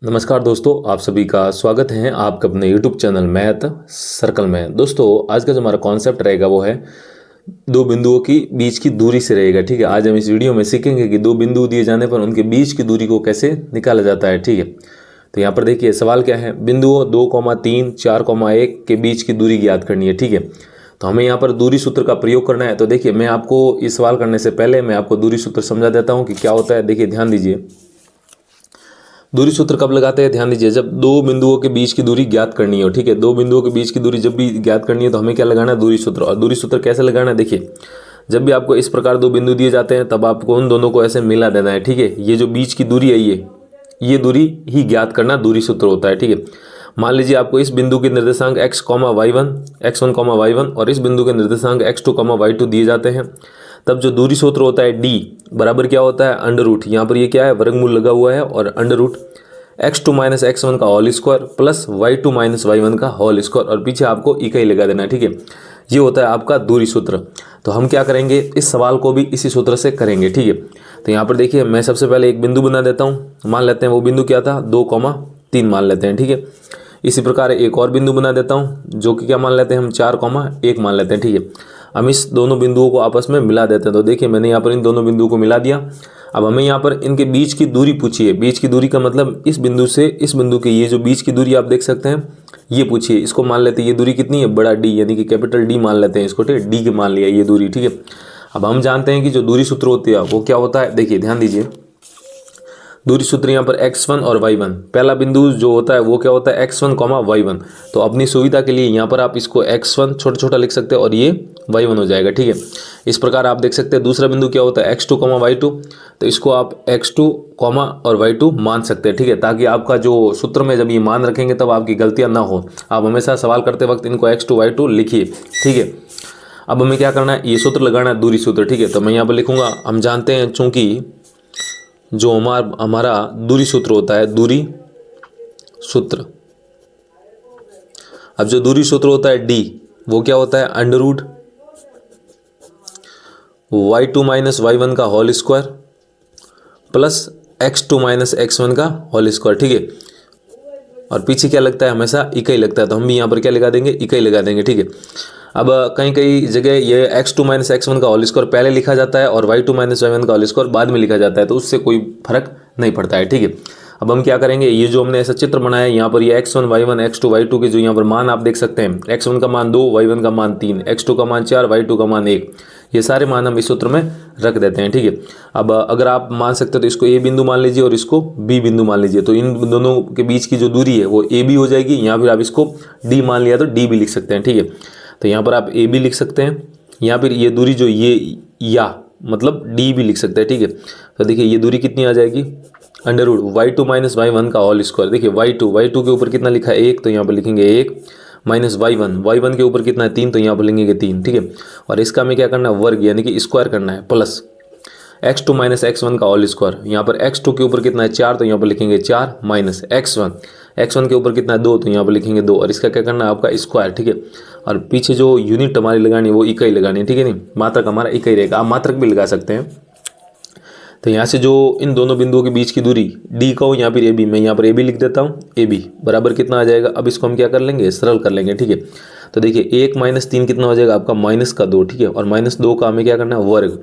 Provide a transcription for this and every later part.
नमस्कार दोस्तों, आप सभी का स्वागत है आपके अपने यूट्यूब चैनल मैथ सर्कल में। दोस्तों, आज का जो हमारा कॉन्सेप्ट रहेगा वो है दो बिंदुओं की बीच की दूरी से रहेगा। ठीक है, आज हम इस वीडियो में सीखेंगे कि दो बिंदु दिए जाने पर उनके बीच की दूरी को कैसे निकाला जाता है। ठीक है, तो यहाँ पर देखिए सवाल क्या है, बिंदुओं 2,3, 4,1 के बीच की दूरी ज्ञात करनी है। ठीक है, तो हमें यहाँ पर दूरी सूत्र का प्रयोग करना है। तो देखिए, मैं आपको इस सवाल करने से पहले मैं आपको दूरी सूत्र समझा देता हूँ कि क्या होता है। देखिए, ध्यान दीजिए, दूरी सूत्र कब लगाते हैं, ध्यान दीजिए, जब दो बिंदुओं के बीच की दूरी ज्ञात करनी हो। ठीक है, दो बिंदुओं के बीच की दूरी जब भी ज्ञात करनी है तो हमें क्या लगाना है, दूरी सूत्र। और दूरी सूत्र कैसे लगाना है, देखिए, जब भी आपको इस प्रकार दो बिंदु दिए जाते हैं तब आपको उन दोनों को ऐसे मिला देना है। ठीक है, ये जो बीच की दूरी है ये दूरी ही ज्ञात करना दूरी सूत्र होता है। ठीक है, मान लीजिए आपको इस बिंदु के निर्देशांक x1, y1 और इस बिंदु के निर्देशांक x2, y2 दिए जाते हैं। तब जो दूरी सूत्र होता है d बराबर क्या होता है, अंडर रूट, यहाँ पर ये क्या है, वर्गमूल लगा हुआ है, और under root x2 minus x1 का whole square plus y2 minus y1 का होल स्क्वायर, और पीछे आपको इकाई लगा देना है। ठीक है, ये होता है आपका दूरी सूत्र। तो हम क्या करेंगे, इस सवाल को भी इसी सूत्र से करेंगे। ठीक है, तो यहाँ पर देखिए, मैं सबसे पहले एक बिंदु बना देता हूँ। मान लेते हैं वो बिंदु क्या था, 2,3 मान लेते हैं। ठीक है, इसी प्रकार एक और बिंदु बना देता हूँ जो कि क्या मान लेते हैं हम, 4,1 मान लेते हैं। ठीक है, हम इस दोनों बिंदुओं को आपस में मिला देते हैं। तो देखिए, मैंने यहाँ पर इन दोनों बिंदुओं को मिला दिया। अब हमें यहाँ पर इनके बीच की दूरी पूछिए। बीच की दूरी का मतलब इस बिंदु से इस बिंदु की ये जो बीच की दूरी आप देख सकते हैं, ये पूछिए। इसको मान लेते हैं, ये दूरी कितनी है, बड़ा डी, यानी कि कैपिटल डी मान लेते हैं इसको। ठीक है, डी के मान लिया ये दूरी। ठीक है, अब हम जानते हैं कि जो दूरी सूत्र होती है वो क्या होता है। देखिए, ध्यान दीजिए, दूरी सूत्र यहाँ पर x1 और y1, पहला बिंदु जो होता है वो क्या होता है, x1, y1। तो अपनी सुविधा के लिए यहाँ पर आप इसको x1 छोटा छोटा लिख सकते हैं और ये y1 हो जाएगा। ठीक है, इस प्रकार आप देख सकते हैं दूसरा बिंदु क्या होता है, x2, y2। तो इसको आप x2, और y2 मान सकते हैं। ठीक है, ताकि आपका जो सूत्र में जब ये मान रखेंगे तब आपकी गलतियाँ ना हो। आप हमेशा सवाल करते वक्त इनको x2, y2 लिखिए। ठीक है, अब हमें क्या करना है, ये सूत्र लगाना है, दूरी सूत्र। ठीक है, तो मैं यहाँ पर लिखूंगा, हम जानते हैं चूंकि जो हमारा दूरी सूत्र होता है, दूरी सूत्र, अब जो दूरी सूत्र होता है d, वो क्या होता है, under root y2 minus y1 का whole square plus x2 minus x1 का होल स्क्वायर। ठीक है, और पीछे क्या लगता है, हमेशा इकाई लगता है, तो हम भी यहाँ पर क्या लगा देंगे, इकाई लगा देंगे। ठीक है, अब कहीं कहीं जगह ये x2 माइनस x1 का होल स्क्वायर पहले लिखा जाता है और y2 माइनस y1 का होल स्क्वायर बाद में लिखा जाता है, तो उससे कोई फर्क नहीं पड़ता है। ठीक है, अब हम क्या करेंगे, ये जो हमने ऐसा चित्र बनाया है, यहाँ पर ये x1, y1, x2, y2 के जो यहाँ पर मान आप देख सकते हैं, x1 का मान 2, y1 का मान 3, x2 का मान 4, y2 का मान 1, ये सारे मान हम इस सूत्र में रख देते हैं। ठीक है, अब अगर आप मान सकते हो तो इसको a बिंदु मान लीजिए और इसको b बिंदु मान लीजिए, तो इन दोनों के बीच की जो दूरी है वो a b हो जाएगी। यहाँ फिर आप इसको d मान लिया तो d भी लिख सकते हैं। ठीक है, तो यहाँ पर आप a भी लिख सकते हैं, यहाँ पर ये दूरी जो ये या मतलब d भी लिख सकते हैं। ठीक है, तो देखिए ये दूरी कितनी आ जाएगी, under root y2 minus y1 का होल स्क्वायर। देखिए y2 के ऊपर कितना लिखा है, 1, तो यहाँ पर लिखेंगे 1 माइनस y1 के ऊपर कितना है, 3, तो यहाँ पर लिखेंगे 3। ठीक है, और इसका हमें क्या करना है, वर्ग यानी कि स्क्वायर करना है, प्लस x2 माइनस x1 का होल स्क्वायर। यहाँ पर x2 के ऊपर कितना है, 4, तो यहाँ पर लिखेंगे 4 माइनस x1 के ऊपर कितना है, 2, तो यहाँ पर लिखेंगे 2, और इसका क्या करना है, आपका स्क्वायर। ठीक है, और पीछे जो यूनिट हमारी लगानी है वो इकाई लगानी है। ठीक है, नहीं, मात्रक हमारा इकाई रहेगा, आप मात्रक भी लगा सकते हैं। तो यहाँ से जो इन दोनों बिंदुओं के बीच की दूरी d का हो, यहाँ पर ab, मैं यहाँ पर ab लिख देता हूँ, ab बराबर कितना आ जाएगा। अब इसको हम क्या कर लेंगे, सरल कर लेंगे। ठीक है, तो देखिए 1 माइनस 3 कितना हो जाएगा, आपका माइनस का 2। ठीक है, और माइनस 2 का हमें क्या करना है, वर्ग,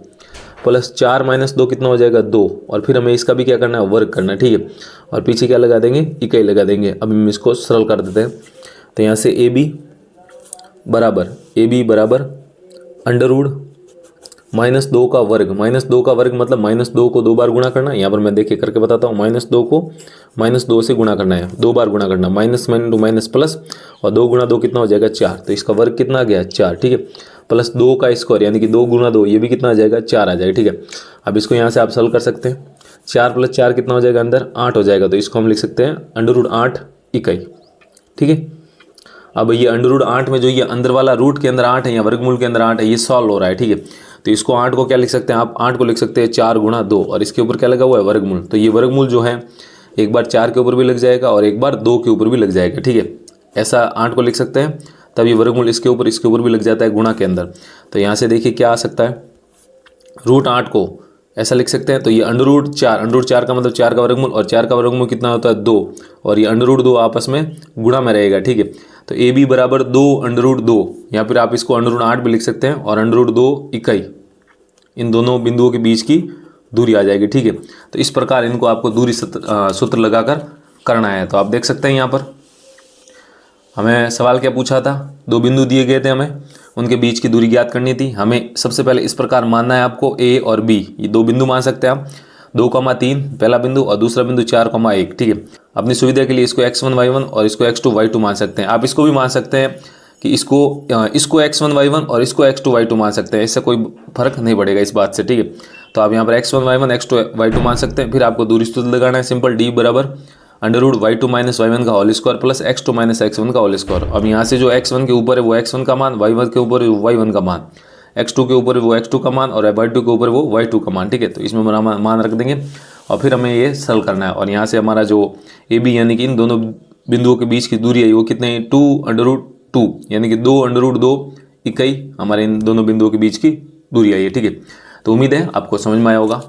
प्लस 4 माइनस 2 कितना हो जाएगा, 2, और फिर हमें इसका भी क्या करना है, वर्ग करना है। ठीक है, और पीछे क्या लगा देंगे, इकाई लगा देंगे। अब हम इसको सरल कर देते हैं, तो यहाँ से ab बराबर अंडर रूट -2 का वर्ग, -2 का वर्ग मतलब -2 को 2 बार गुणा करना है। यहाँ पर मैं देखिए करके बताता हूँ, -2 को -2 से गुणा करना है, 2 बार गुणा करना, माइनस टू माइनस प्लस, और 2 गुणा 2 कितना हो जाएगा, 4, तो इसका वर्ग कितना आ गया, 4। ठीक है, प्लस 2 का स्क्वायर यानी कि 2 गुणा 2, ये भी कितना आ जाएगा, 4 आ जाएगा। ठीक है, अब इसको यहाँ से आप सरल कर सकते हैं, 4 प्लस 4 कितना हो जाएगा, अंदर 8 हो जाएगा, तो इसको हम लिख सकते हैं अंडर रूट 8 इकाई। ठीक है, अब ये अंडर रूट 8 में जो ये अंदर वाला रूट के अंदर 8 है या वर्गमूल के अंदर 8 है, ये सॉल्व हो रहा है। ठीक है, तो इसको 8 को क्या लिख सकते हैं आप, 8 को लिख सकते हैं 4 गुणा 2, और इसके ऊपर क्या लगा हुआ है, वर्गमूल। तो ये वर्गमूल जो है एक बार 4 के ऊपर भी लग जाएगा और एक बार 2 के ऊपर भी लग जाएगा। ठीक है, ऐसा 8 को लिख सकते हैं, तब ये वर्गमूल इसके ऊपर भी लग जाता है गुणा के अंदर। तो यहाँ से देखिए क्या आ सकता है, रूट 8 को ऐसा लिख सकते हैं। तो ये √4 का मतलब 4 का वर्गमूल, और 4 का वर्गमूल कितना होता है 2, और ये √2 आपस में गुणा में रहेगा, ठीक है। तो ए बी बराबर 2√2, या फिर आप इसको √8 भी लिख सकते हैं, और √2 इकाई, इन दोनों बिंदुओं के बीच की दूरी आ जाएगी, ठीक है। तो इस प्रकार इनको आपको दूरी सूत्र लगाकर करना है। तो आप देख सकते हैं यहाँ पर हमें सवाल क्या पूछा था, दो बिंदु दिए गए थे, हमें उनके बीच की दूरी ज्ञात करनी थी। हमें सबसे पहले इस प्रकार मानना है आपको, ए और बी, ये दो बिंदु मान सकते हैं आप, 2,3 पहला बिंदु और दूसरा बिंदु 4,1, ठीक है। अपनी सुविधा के लिए इसको x1 y1 और इसको x2 y2 मान सकते हैं। आप इसको भी मान सकते हैं कि इसको x1 y1 और इसको x2 y2 मान सकते हैं, इससे कोई फर्क नहीं पड़ेगा इस बात से, ठीक है। तो आप यहाँ पर x1 y1 x2 y2 मान सकते हैं। फिर आपको दूरी सूत्र लगाना है, सिंपल, d बराबर √y2 माइनस y1 का whole square plus x2 minus x1 का होल स्क्वायर। अब यहाँ से जो x1 के ऊपर है वो x1 का मान, y1 के ऊपर है वो y1 का मान, x2 के ऊपर वो x2 का मान, और y2 के ऊपर वो y2 का मान, ठीक है। तो इसमें मान रख देंगे और फिर हमें ये सरल करना है। और यहाँ से हमारा जो ए बी यानी कि इन दोनों बिंदुओं के बीच की दूरी है वो कितने, 2√2 यानी कि 2√2 इकाई हमारे इन दोनों बिंदुओं के बीच की दूरी आई है, ठीक है। तो उम्मीद है आपको समझ में आया होगा।